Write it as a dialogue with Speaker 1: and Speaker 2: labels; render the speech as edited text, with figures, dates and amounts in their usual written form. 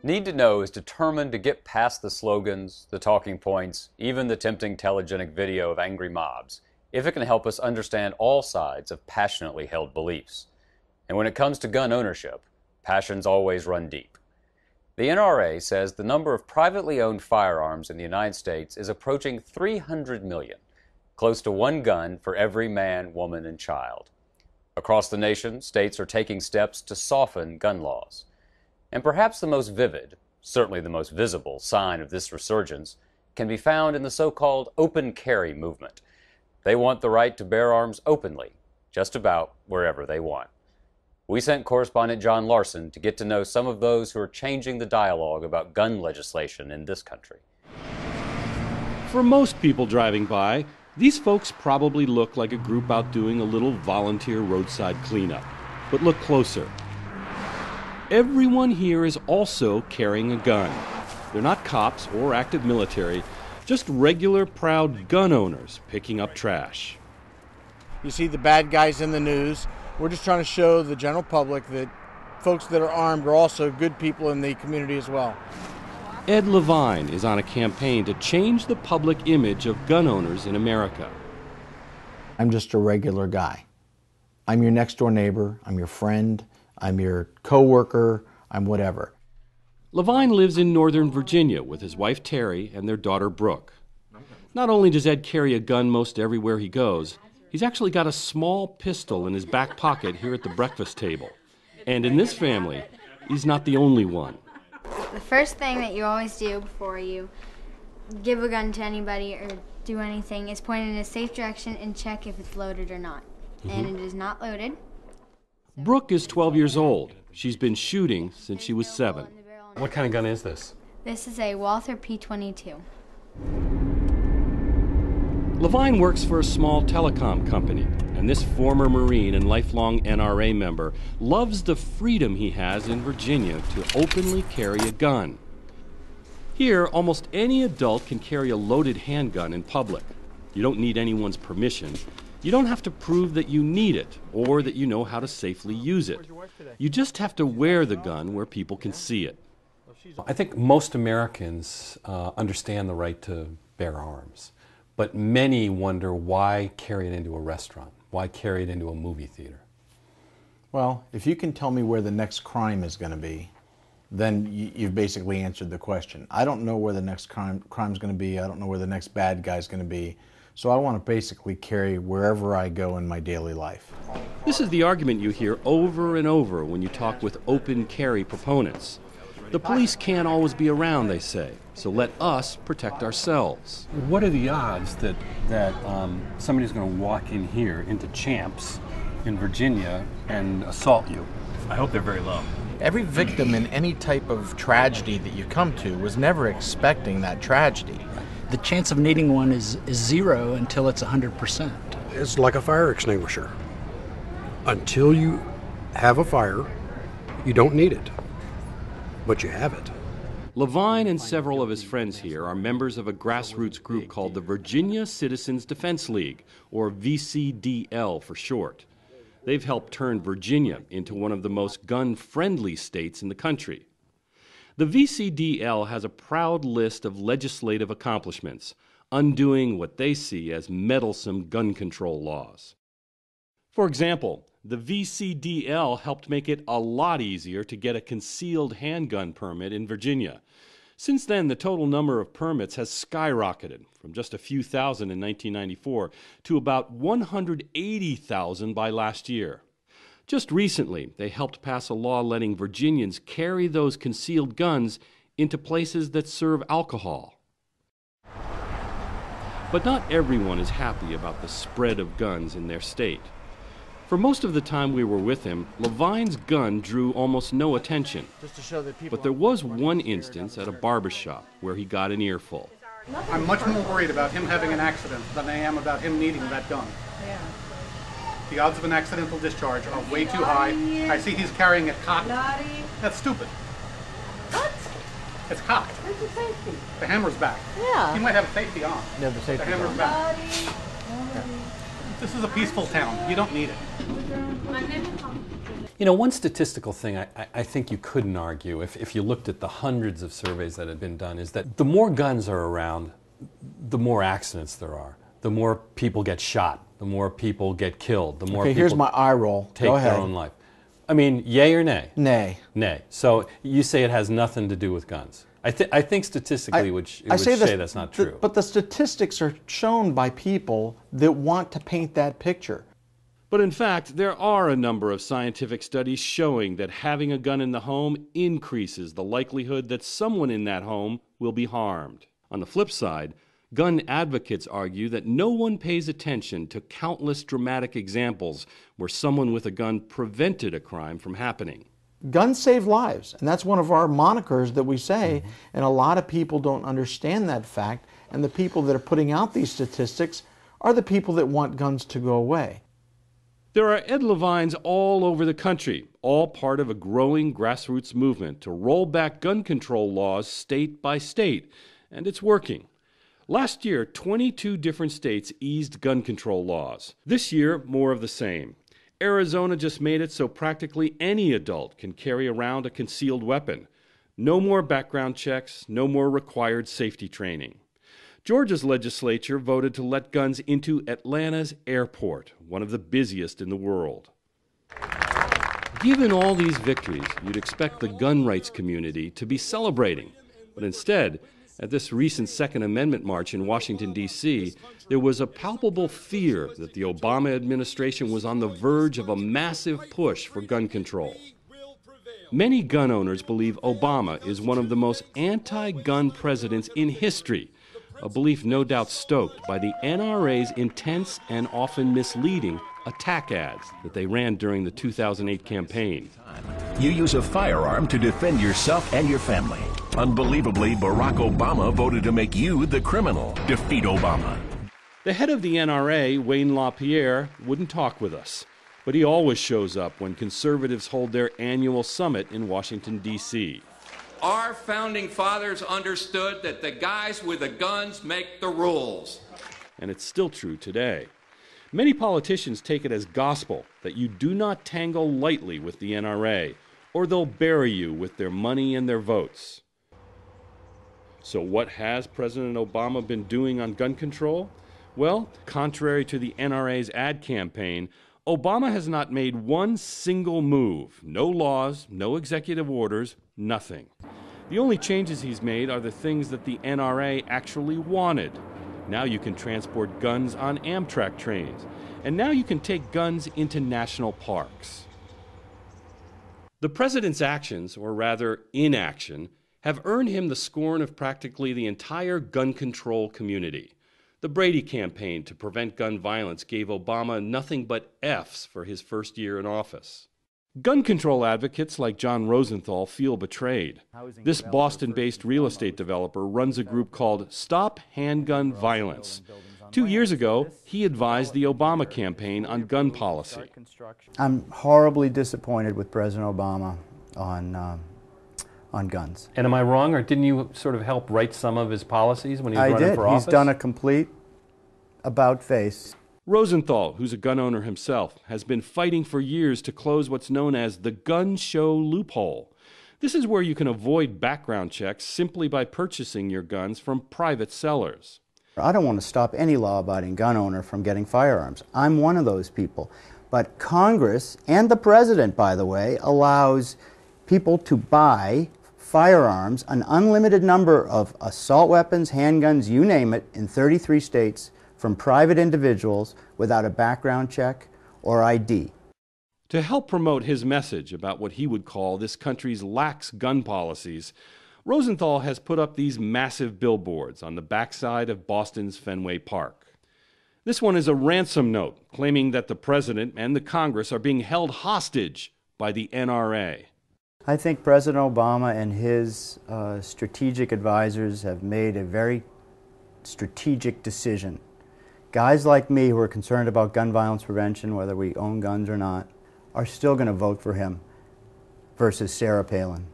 Speaker 1: Need to Know is determined to get past the slogans, the talking points, even the tempting telegenic video of angry mobs, if it can help us understand all sides of passionately held beliefs. And when it comes to gun ownership, passions always run deep. The NRA says the number of privately owned firearms in the United States is approaching 300 million, close to one gun for every man, woman, and child. Across the nation, states are taking steps to soften gun laws. And perhaps the most vivid, certainly the most visible, sign of this resurgence can be found in the so-called open carry movement. They want the right to bear arms openly, just about wherever they want. We sent correspondent John Larson to get to know some of those who are changing the dialogue about gun legislation in this country.
Speaker 2: For most people driving by, these folks probably look like a group out doing a little volunteer roadside cleanup. But look closer. Everyone here is also carrying a gun. They're not cops or active military, just regular, proud gun owners picking up trash.
Speaker 3: You see the bad guys in the news. We're just trying to show the general public that folks that are armed are also good people in the community as well.
Speaker 2: Ed Levine is on a campaign to change the public image of gun owners in America.
Speaker 4: I'm just a regular guy. I'm your next door neighbor, I'm your friend, I'm your co-worker, I'm whatever.
Speaker 2: Levine lives in Northern Virginia with his wife Terry and their daughter Brooke. Not only does Ed carry a gun most everywhere he goes, he's actually got a small pistol in his back pocket here at the breakfast table. And in this family, he's not the only one.
Speaker 5: The first thing that you always do before you give a gun to anybody or do anything is point in a safe direction and check if it's loaded or not. And it is not loaded.
Speaker 2: Brooke is 12 years old. She's been shooting since she was 7.
Speaker 6: What kind of gun is this?
Speaker 5: This is a Walther P22.
Speaker 2: Levine works for a small telecom company, and this former Marine and lifelong NRA member loves the freedom he has in Virginia to openly carry a gun. Here, almost any adult can carry a loaded handgun in public. You don't need anyone's permission. You don't have to prove that you need it or that you know how to safely use it. You just have to wear the gun where people can see it.
Speaker 6: I think most Americans understand the right to bear arms, but many wonder why carry it into a restaurant, why carry it into a movie theater.
Speaker 4: Well, if you can tell me where the next crime is going to be, then you've basically answered the question. I don't know where the next crime's going to be. I don't know where the next bad guy's going to be. So I want to basically carry wherever I go in my daily life.
Speaker 2: This is the argument you hear over and over when you talk with open carry proponents. The police can't always be around, they say, so let us protect ourselves.
Speaker 6: What are the odds that somebody's going to walk in here into Champs in Virginia and assault you?
Speaker 7: I hope they're very low.
Speaker 3: Every victim in any type of tragedy that you come to was never expecting that tragedy.
Speaker 8: The chance of needing one is zero until it's 100%.
Speaker 9: It's like a fire extinguisher. Until you have a fire, you don't need it, but you have it.
Speaker 2: Levine and several of his friends here are members of a grassroots group called the Virginia Citizens Defense League, or VCDL for short. They've helped turn Virginia into one of the most gun-friendly states in the country. The VCDL has a proud list of legislative accomplishments, undoing what they see as meddlesome gun control laws. For example, the VCDL helped make it a lot easier to get a concealed handgun permit in Virginia. Since then, the total number of permits has skyrocketed from just a few thousand in 1994 to about 180,000 by last year. Just recently, they helped pass a law letting Virginians carry those concealed guns into places that serve alcohol. But not everyone is happy about the spread of guns in their state. For most of the time we were with him, Levine's gun drew almost no attention. But there was one instance at a barbershop where he got an earful.
Speaker 10: I'm much more worried about him having an accident than I am about him needing that gun.
Speaker 11: Yeah.
Speaker 10: The odds of an accidental discharge are way too high. I see he's carrying it cocked. That's stupid.
Speaker 11: What?
Speaker 10: It's cocked.
Speaker 11: Where's the safety?
Speaker 10: The hammer's back.
Speaker 11: Yeah.
Speaker 10: He might have safety on.
Speaker 4: No, the safety's
Speaker 10: hammer's
Speaker 4: on.
Speaker 10: back. This is a peaceful town. You don't need it.
Speaker 6: You know, one statistical thing I think you couldn't argue, if you looked at the hundreds of surveys that have been done, is that the more guns are around, the more accidents there are. The more people get shot, the more people get killed, the more people
Speaker 4: here's my eye roll.
Speaker 6: take their own life. I mean, yay or nay?
Speaker 4: Nay.
Speaker 6: Nay. So you say it has nothing to do with guns. I think statistically it would say that's not true.
Speaker 4: But the statistics are shown by people that want to paint that picture.
Speaker 2: But in fact, there are a number of scientific studies showing that having a gun in the home increases the likelihood that someone in that home will be harmed. On the flip side, gun advocates argue that no one pays attention to countless dramatic examples where someone with a gun prevented a crime from happening.
Speaker 4: Guns save lives, and that's one of our monikers that we say, and a lot of people don't understand that fact, and the people that are putting out these statistics are the people that want guns to go away.
Speaker 2: There are Ed Levines all over the country, all part of a growing grassroots movement to roll back gun control laws state by state, and it's working. Last year, 22 different states eased gun control laws. This year, more of the same. Arizona just made it so practically any adult can carry around a concealed weapon. No more background checks, no more required safety training. Georgia's legislature voted to let guns into Atlanta's airport, one of the busiest in the world. Given all these victories, you'd expect the gun rights community to be celebrating. But instead, at this recent Second Amendment march in Washington, D.C., there was a palpable fear that the Obama administration was on the verge of a massive push for gun control. Many gun owners believe Obama is one of the most anti-gun presidents in history, a belief no doubt stoked by the NRA's intense and often misleading attack ads that they ran during the 2008 campaign.
Speaker 7: You use a firearm to defend yourself and your family. Unbelievably, Barack Obama voted to make you the criminal. Defeat Obama.
Speaker 2: The head of the NRA, Wayne LaPierre, wouldn't talk with us, but he always shows up when conservatives hold their annual summit in Washington, D.C.
Speaker 12: Our founding fathers understood that the guys with the guns make the rules.
Speaker 2: And it's still true today. Many politicians take it as gospel that you do not tangle lightly with the NRA, or they'll bury you with their money and their votes. So what has President Obama been doing on gun control? Well, contrary to the NRA's ad campaign, Obama has not made one single move. No laws, no executive orders, nothing. The only changes he's made are the things that the NRA actually wanted. Now you can transport guns on Amtrak trains, and now you can take guns into national parks. The president's actions, or rather inaction, have earned him the scorn of practically the entire gun control community. The Brady campaign to prevent gun violence gave Obama nothing but F's for his first year in office. Gun control advocates like John Rosenthal feel betrayed. This Boston-based real estate developer runs a group called Stop Handgun Violence. 2 years ago, he advised the Obama campaign on gun policy.
Speaker 13: I'm horribly disappointed with President Obama on guns.
Speaker 6: And am I wrong, or didn't you sort of help write some of his policies when he was running for office?
Speaker 13: He's done a complete about-face.
Speaker 2: Rosenthal, who's a gun owner himself, has been fighting for years to close what's known as the gun show loophole. This is where you can avoid background checks simply by purchasing your guns from private sellers.
Speaker 13: I don't want to stop any law-abiding gun owner from getting firearms. I'm one of those people. But Congress, and the President, by the way, allows people to buy firearms, an unlimited number of assault weapons, handguns, you name it, in 33 states from private individuals without a background check or ID.
Speaker 2: To help promote his message about what he would call this country's lax gun policies, Rosenthal has put up these massive billboards on the backside of Boston's Fenway Park. This one is a ransom note claiming that the President and the Congress are being held hostage by the NRA.
Speaker 13: I think President Obama and his strategic advisors have made a very strategic decision. Guys like me who are concerned about gun violence prevention, whether we own guns or not, are still going to vote for him versus Sarah Palin.